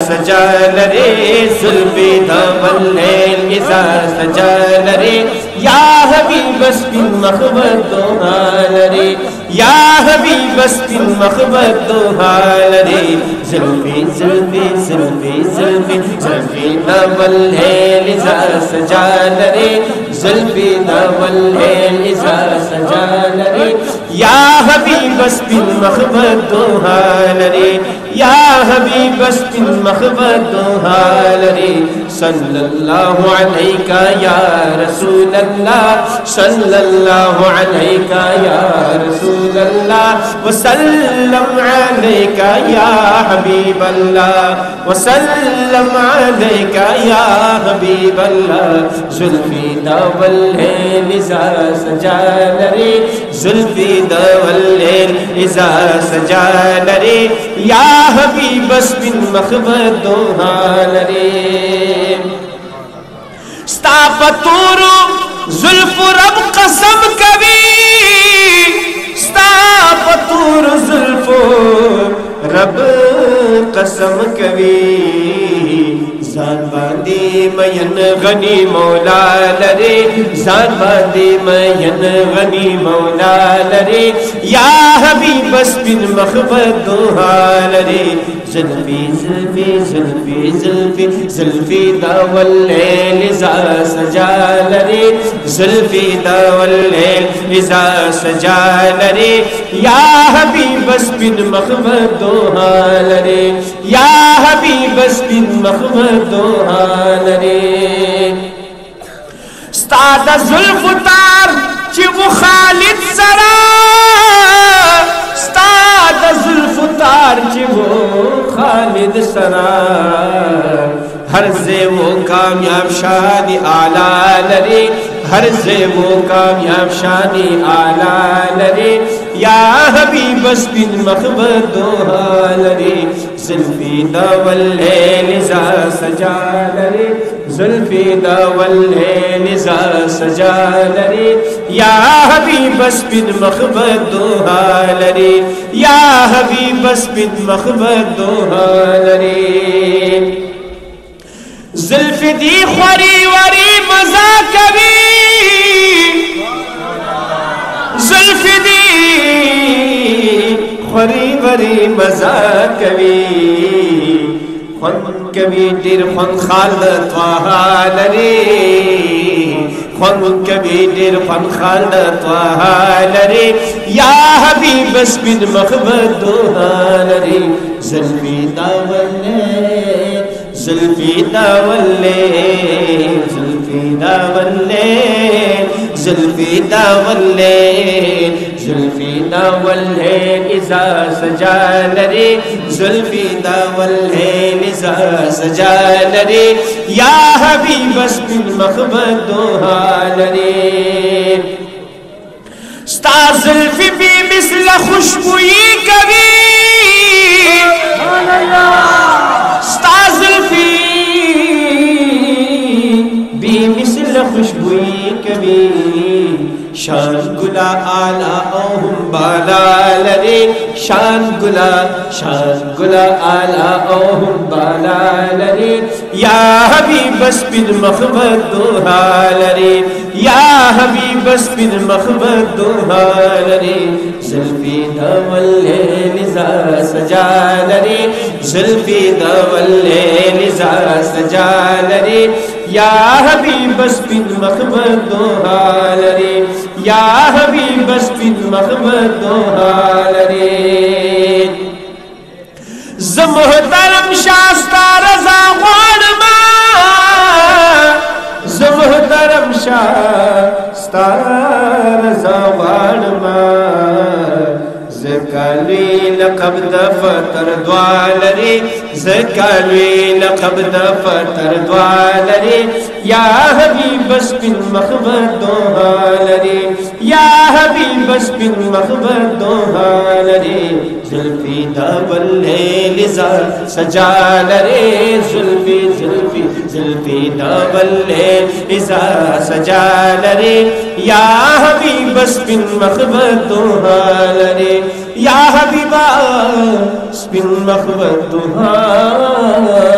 سجا لرے زلفی واللیل اذا سجا لرے یا حبیب اسپن مخبت دوہا لرے یا حبیب اسپن مخبت دوہا لرے زلفی زلفی زلفی زلفی زلفی واللیل اذا سجا لرے زلفی واللیل اذا سجا لرے یا حبیب اسپن مخبت دوہا لرے یا حبیب اسپن مخبت دوہا لرے صلی اللہ علیکہ یا رسول اللہ صلی اللہ علیکہ یا رسول اللہ وسلم علیکہ یا حبیب اللہ وسلم علیکہ یا حبیب اللہ زلفی واللیل اذا سجا لرے زلفی واللیل اذا سجا لرے یا حبیب اسپن مخبت دوہا لرے ستا پتورو زلف رب قسم کبھی ستا پتورو زلف رب قسم کبھی زان باندی مین غنی مولا لرے زان باندی مین غنی مولا لرے یا حبیب اسپن مخبت دوہا لرے زلفی زلفی زلفی زلفی زلفی واللیل اذا سجا لرے زلفی واللیل اذا سجا لرے یا حبیب اسپن مخبت دوہا لرے یا حبیب اسپن مخبت دوہا لرے ستا دا زلف تار چی وہ خالد سرا ستا دا زلف تار چی وہ خالد سرا ہر سے وہ کامیاب شادی آلہ لرے ہر سے وہ کامیاب شادی آلہ لرے یا حبیب اسپن مخبت دوہا لرے زلفی واللیل اذا سجا لرے زلفی واللیل اذا سجا لرے یا حبیب اسپن مخبت دوہا لرے یا حبیب اسپن مخبت دوہا لرے زلف دی خوری وری مزا کبھی زلف دی خوری وری مزا کبھی خون کبھی دیر خون خالد طوہا لرے خون کبھی دیر خون خالد طوہا لرے یا حبیب اسپن مخبت دوہا لرے زلفی واللیل زلفی واللیل زلفی واللیل زلفی واللیل زلفی واللیل اذا سجا لرے زلفی واللیل اذا سجا لرے یا حبیب اسپن مخبت دوہا لرے ستا زلفی بھی مثل خوشبوئی کبھی ستا زلفی بھی مثل خوشبوئی کبھی شان گلا آلہ اوہم بالا لرے شان گلا آلہ اوہم بالا لرے یا حبیب اسپن مخبت دوہا لرے یا حبیب اسپن مخبت دوہا لرے زلفی واللیل اذا سجا لرے زلفی واللیل اذا سجا لرے یا حبیب اسپن مخبت دوہا لرے یا حبیب اسپن مخبت دوہا لرے زمحترم شاستا رضا غوانما زمحترم شاستا رضا غوانما زکالوی لقب دفتر دعا لرے زکالوی لقب دفتر دعا لرے یا حبیب اسپن مخبت دوہا لرے یا حبیب اسپن مخبت دوہا لرے زلفی واللیل اذا سجا لرے زلفی زلفی زلفی واللیل اذا سجا لرے یا حبیب اسپن مخبت دوہا لرے یا حبیبہ سپین مخبت دوہا